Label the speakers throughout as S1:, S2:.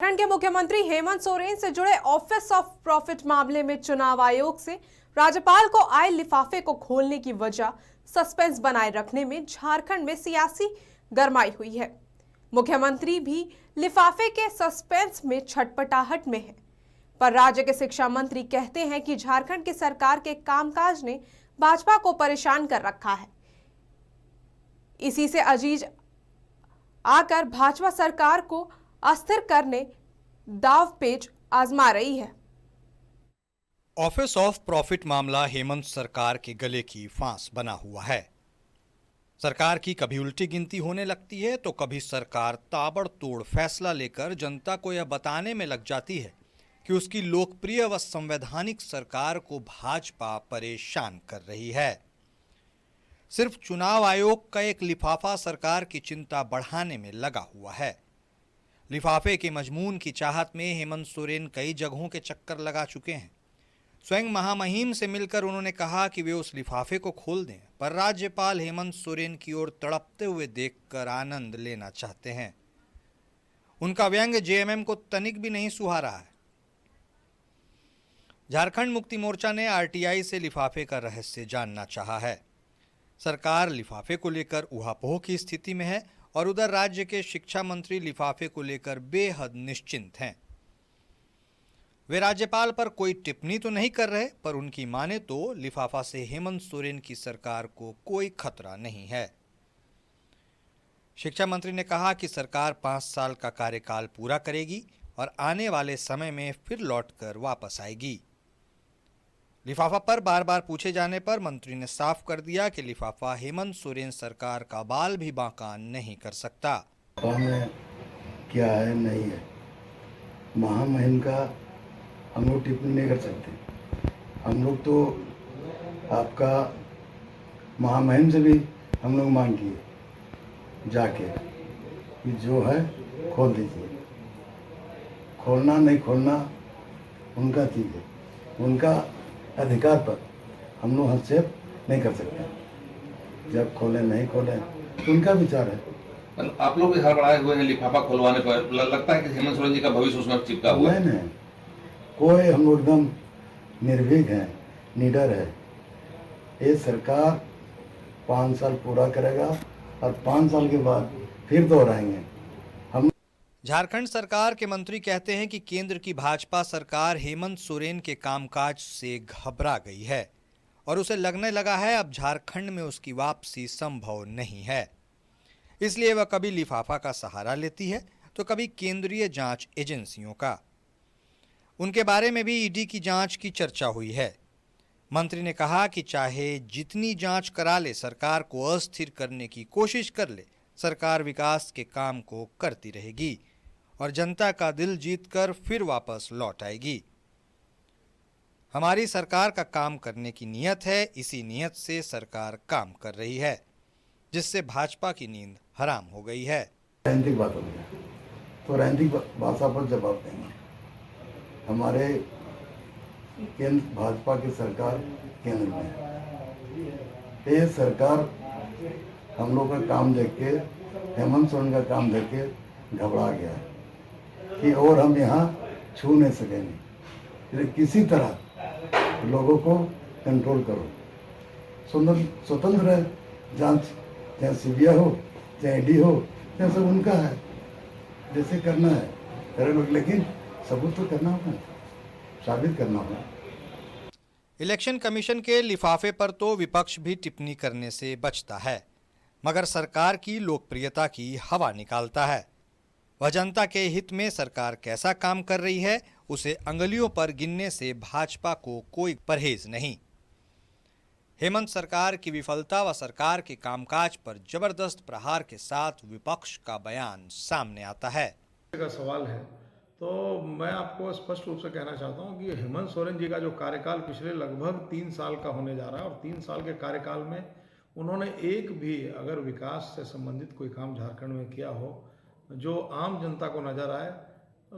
S1: उत्तराखंड के मुख्यमंत्री हेमंत सोरेन से जुड़े ऑफिस ऑफ प्रॉफिट मामले में चुनाव आयोग से राज्यपाल को आए लिफाफे को खोलने की वजह सस्पेंस बनाए रखने में झारखंड में सियासी गरमाई हुई है। मुख्यमंत्री भी लिफाफे के सस्पेंस में छटपटाहट में है, पर राज्य के शिक्षा मंत्री कहते हैं कि झारखंड की सरकार के कामकाज ने भाजपा को परेशान कर रखा है। इसी से अजीज आकर भाजपा सरकार को अस्थिर करने दावपेच आजमा रही है।
S2: ऑफिस ऑफ प्रॉफिट मामला हेमंत सरकार के गले की फांस बना हुआ है। सरकार की कभी उल्टी गिनती होने लगती है तो कभी सरकार ताबड़तोड़ फैसला लेकर जनता को यह बताने में लग जाती है कि उसकी लोकप्रिय व संवैधानिक सरकार को भाजपा परेशान कर रही है। सिर्फ चुनाव आयोग का एक लिफाफा सरकार की चिंता बढ़ाने में लगा हुआ है। लिफाफे के मजमून की चाहत में हेमंत सोरेन कई जगहों के चक्कर लगा चुके हैं। स्वयं महामहिम से मिलकर उन्होंने कहा कि वे उस लिफाफे को खोल दें, पर राज्यपाल हेमंत सोरेन की ओर तड़पते हुए देखकर आनंद लेना चाहते हैं। उनका व्यंग जेएमएम को तनिक भी नहीं सुहा रहा है। झारखंड मुक्ति मोर्चा ने आरटीआई से लिफाफे का रहस्य जानना चाहा है। सरकार लिफाफे को लेकर ऊहापोह की स्थिति में है और उधर राज्य के शिक्षा मंत्री लिफाफे को लेकर बेहद निश्चिंत हैं। वे राज्यपाल पर कोई टिप्पणी तो नहीं कर रहे, पर उनकी माने तो लिफाफा से हेमंत सोरेन की सरकार को कोई खतरा नहीं है। शिक्षा मंत्री ने कहा कि सरकार 5 साल का कार्यकाल पूरा करेगी और आने वाले समय में फिर लौटकर वापस आएगी। लिफाफा पर बार बार पूछे जाने पर मंत्री ने साफ कर दिया कि लिफाफा हेमंत सोरेन सरकार का बाल भी बांका नहीं कर सकता।
S3: क्या है नहीं है, महामहिम का हम लोग टिप्पणी नहीं कर सकते। हम लोग तो आपका महामहिम से भी हम लोग मांग किए जाके कि जो है खोल दीजिए। खोलना नहीं खोलना उनका चीज़ है, उनका अधिकार पर हम लोग हस्तक्षेप नहीं कर सकते। जब खोले नहीं खोले तो उनका विचार है।
S4: आप लोग भी हड़बड़ाए हुए हैं लिफाफा खुलवाने पर। लगता है कि हेमंत सोरेन जी का भविष्य उसमें चिपका हुआ है।
S3: नहीं, कोई हम लोग एकदम निर्भीक हैं, निडर है। ये सरकार 5 साल पूरा करेगा और 5 साल के बाद फिर दोहराएंगे।
S2: झारखंड सरकार के मंत्री कहते हैं कि केंद्र की भाजपा सरकार हेमंत सोरेन के कामकाज से घबरा गई है और उसे लगने लगा है अब झारखंड में उसकी वापसी संभव नहीं है। इसलिए वह कभी लिफाफा का सहारा लेती है तो कभी केंद्रीय जांच एजेंसियों का। उनके बारे में भी ईडी की जांच की चर्चा हुई है। मंत्री ने कहा कि चाहे जितनी जांच करा ले, सरकार को अस्थिर करने की कोशिश कर ले, सरकार विकास के काम को करती रहेगी और जनता का दिल जीतकर फिर वापस लौट आएगी। हमारी सरकार का काम करने की नीयत है, इसी नीयत से सरकार काम कर रही है, जिससे भाजपा की नींद हराम हो गई है।
S3: राजनीतिक बात हो गई तो राजनीतिक भाषा पर जवाब देंगे। हमारे केंद्र भाजपा की सरकार केंद्र में है। ये सरकार हम लोग का काम देख के, हेमंत सोरेन का काम देख के घबरा गया है कि और हम यहाँ छू नहीं सकेंगे। किसी तरह लोगों को कंट्रोल करो। स्वतंत्र है जांच, चाहे सीबीआई हो चाहे ईडी हो, चाहे सब उनका है, जैसे करना है करें, लेकिन सबूत तो करना होगा, साबित करना होगा।
S2: इलेक्शन कमीशन के लिफाफे पर तो विपक्ष भी टिप्पणी करने से बचता है, मगर सरकार की लोकप्रियता की हवा निकालता है। वह जनता के हित में सरकार कैसा काम कर रही है उसे अंगुलियों पर गिनने से भाजपा को कोई परहेज नहीं। हेमंत सरकार की विफलता व सरकार के कामकाज पर जबरदस्त प्रहार के साथ विपक्ष का बयान सामने आता है।
S5: का सवाल है तो मैं आपको स्पष्ट रूप से कहना चाहता हूं कि हेमंत सोरेन जी का जो कार्यकाल पिछले लगभग 3 साल का होने जा रहा है और 3 साल के कार्यकाल में उन्होंने एक भी अगर विकास से संबंधित कोई काम झारखंड में किया हो जो आम जनता को नज़र आए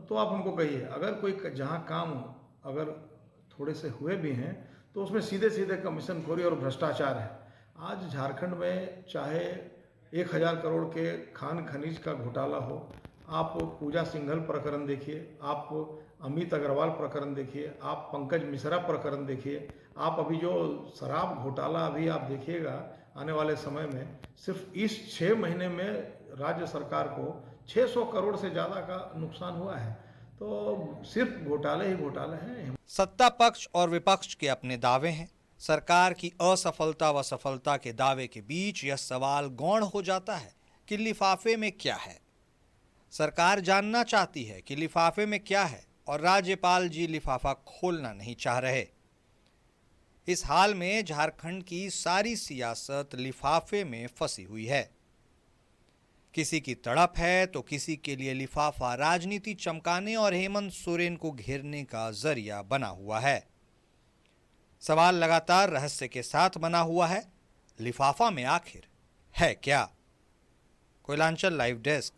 S5: तो आप हमको कहिए। अगर कोई जहां काम अगर थोड़े से हुए भी हैं तो उसमें सीधे सीधे कमीशनखोरी और भ्रष्टाचार है। आज झारखंड में चाहे 1000 करोड़ के खान खनीज का घोटाला हो, आप पूजा सिंघल प्रकरण देखिए, आप अमित अग्रवाल प्रकरण देखिए, आप पंकज मिश्रा प्रकरण देखिए, आप अभी जो शराब घोटाला अभी आप देखिएगा आने वाले समय में, सिर्फ इस 6 महीने में राज्य सरकार को 600 करोड़ से ज़्यादा का नुकसान हुआ है। तो सिर्फ घोटाले ही घोटाले हैं।
S2: सत्ता पक्ष और विपक्ष के अपने दावे हैं। सरकार की असफलता व सफलता के दावे के बीच यह सवाल गौण हो जाता है कि लिफाफे में क्या है। सरकार जानना चाहती है कि लिफाफे में क्या है और राज्यपाल जी लिफाफा खोलना नहीं चाह रहे। इस हाल में झारखंड की सारी सियासत लिफाफे में फंसी हुई है। किसी की तड़प है तो किसी के लिए लिफाफा राजनीति चमकाने और हेमंत सोरेन को घेरने का जरिया बना हुआ है। सवाल लगातार रहस्य के साथ बना हुआ है, लिफाफा में आखिर है क्या। Koylanchal live desk.